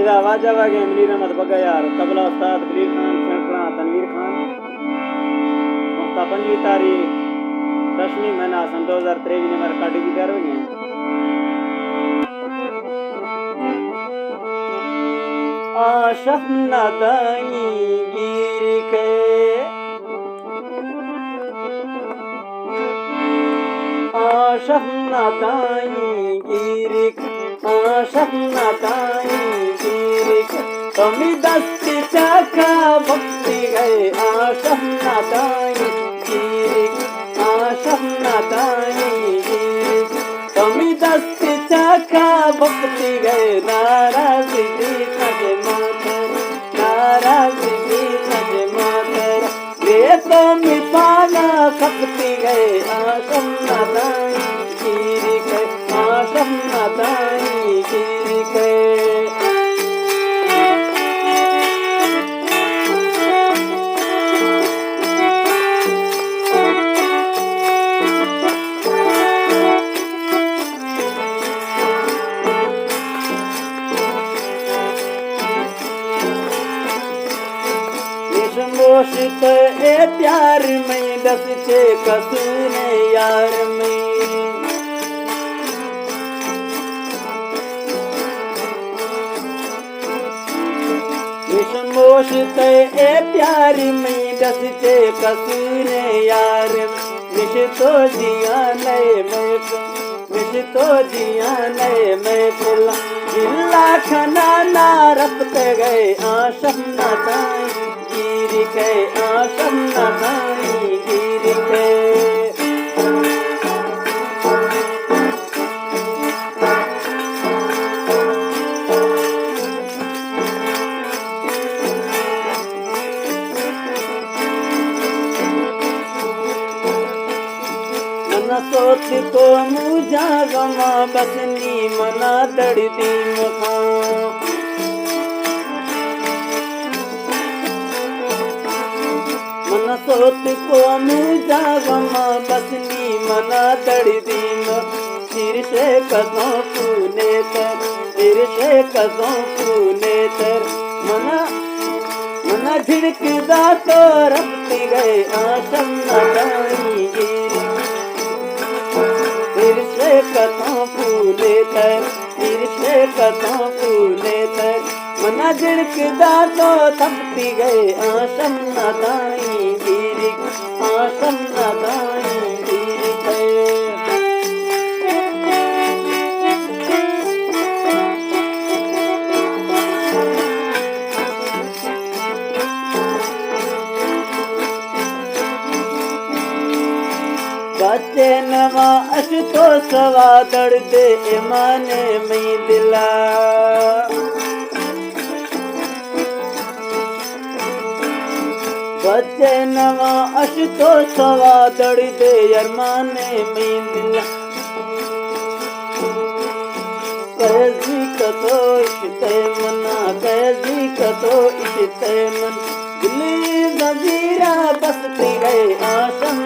इदा वाजा वागे अमली रहमत बगा यार तबला उस्ताद खलील खान फेंकड़ा तनवीर खान मुफ्ता 5वीं तारीख 10वीं महीना सन 2023 ने मेरा काटी भी कर गए आशफ नदाई गिरी के आशफ नदाई गिरी आशफ नदाई गिरी तमी दस्ती चाका भक्ति गए आशफ नदाई गिरी आशफ नदाई गिरी तमी दस्ती चाका भक्ति गए नाराजी तजे मातर नाराजी तजे मातर रे तो मिपाना खपती गए आशफ नदाई गिरी के आशफ नदाई गिरी के मोशित ए प्यार में दस छे कसूर यार में मोशित ए प्यार में दस छे कसूर यार मिश तो जिया नए मिश तो जिया नए मैं पिला जिला खना ना रखते गए आशम नदाई गिरी के आशम नदाई गिरी के मना सोच को मुझा गमा बसनी मना दड़ती मुखा मन सोत को मुझा गमा बसनी मना दड़ती सिर से कदों पूने तर सिर से कदों पूने तर मना मना झिड़कदा तो रखती गए आशम नदाई गिरी सिर से कदों पूने तर सिर से कदों पूने तर मना झिड़कदा तो थकती गए आशम नदाई गिरी आशम नदाई गिरी बच्चे नवा अश तो सवा दड़ दे ईमाने में दिला बच्चे नवा अश तो सवा दड़ दे अरमाने में दिला कैसी कतो इश्ते मना कैसी कतो इश्ते मन दिली नजीरा बसती गए आशम